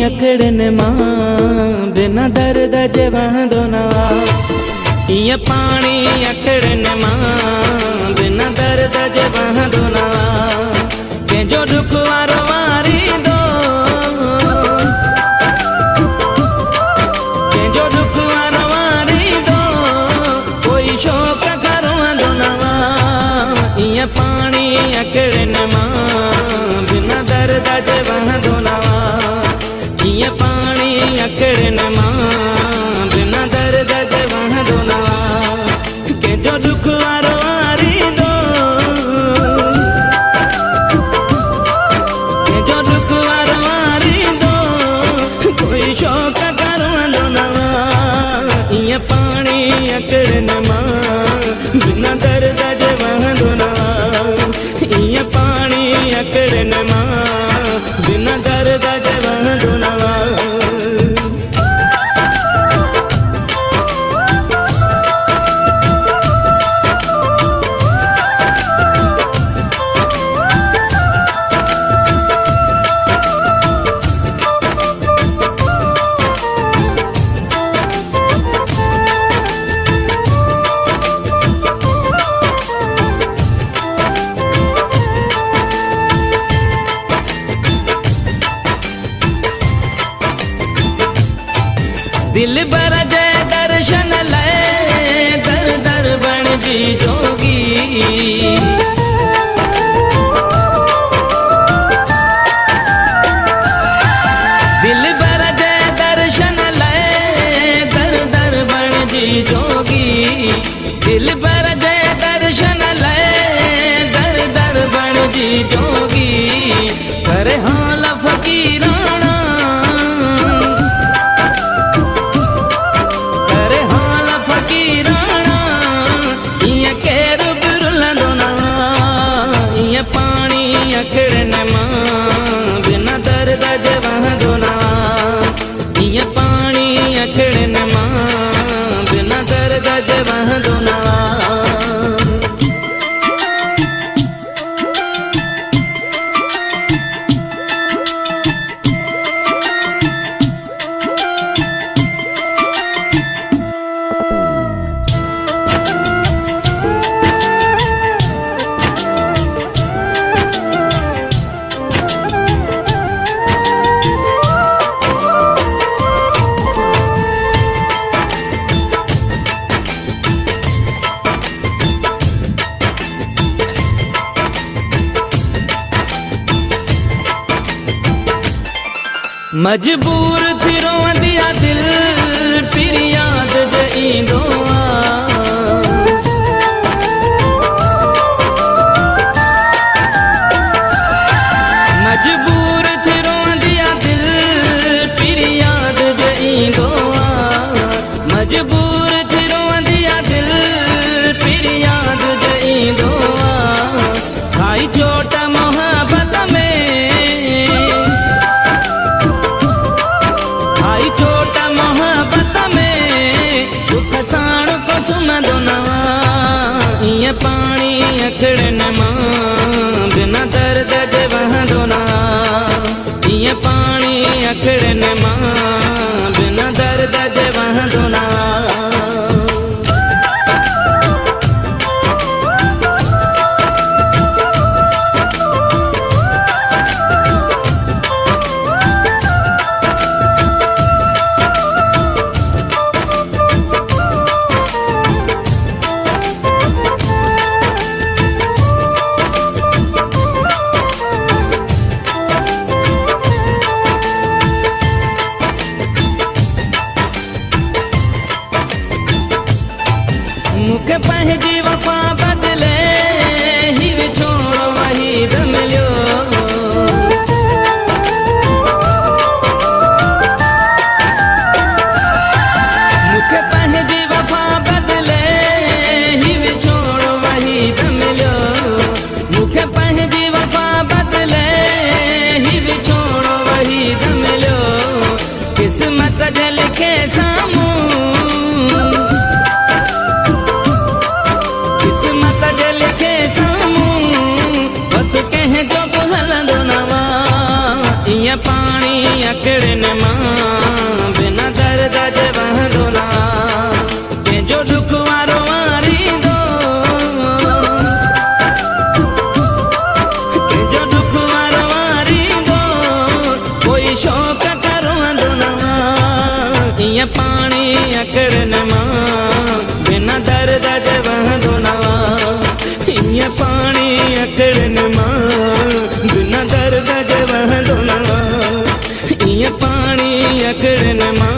अखड़न मां बिना दर्द जे वहंदो न ईअं पाणी अखड़न मां बिना दर्द जे वहंदो न कंहिंजो दुख वारो वारींदो कंहिंजो दुख वारो वारींदो कोई शौक़ करवंदो न ईअं पाणी अखड़न मां बिना दर्द जे वहंदो न ईअं पाणी अखड़न मां बिना दर्द जे वहंदो न कंहिंजो दुख वारो वारींदो कंहिंजो दुख वारो वारींदो कोई शौक़ करवंदो न ईअं पाणी अखड़न मां बिना दर्द जे वहंदो न ईअं पाणी अखड़न मां बिना दर्द जे वहंदो न दिल बर जे दर्शन लाए दर दर बण जी जोगी दिल बर जे दर्शन लाए दर दर बण जी जोगी दिल बर जे दर्शन लाए दर दर बण जी जोगी करे हाल फकीराना पाणी अखड़न मां बिना दर्द जे वहंदो न ईअं पाणी अखड़न मां बिना दर्द जे वहंदो न मजबूर थी रोंदी आ दिल फिर याद जे ईंदो मजबूर थी रोंदी आ दिल फिर याद जे ईंदो मजबूर थी रोंदी आ दिल फिर याद जे ईंदो खाई चोट मोहब्बत में चोट मोहब्बत में सुख साण को सुमंदो न ईअं पाणी अखड़न मां बिना दर्द जे वहंदो न ईअं पाणी अखड़न मां बिना दर्द जे वहंदो न मुखे पंहिंजी वफ़ा बदले ही विछोड़ो वहीद मिलियो मुखे पंहिंजी वफ़ा बदले ही विछोड़ो वहीद मिलियो मुखे पंहिंजी वफ़ा बदले ही विछोड़ो वहीद मिलियो किस्मत जे लिखे साम्हूं किस्मत जे लिखे साम्हूं बस कंहिंजो बि हलंदो न ईअं पाणी अकड़न मां बिना दर्द जे वहंदो ना कंहिंजो दुख वारो वारींदो कंहिंजो दुख वारो वारींदो कोई शौक़ करवंदो ना ईअं पाणी अकड़न मां बिना दर्द जे वहंदो ना ईअं पाणी अकड़न मां बिना दर्द जे वहंदो ना ईअं पाणी अकड़न मां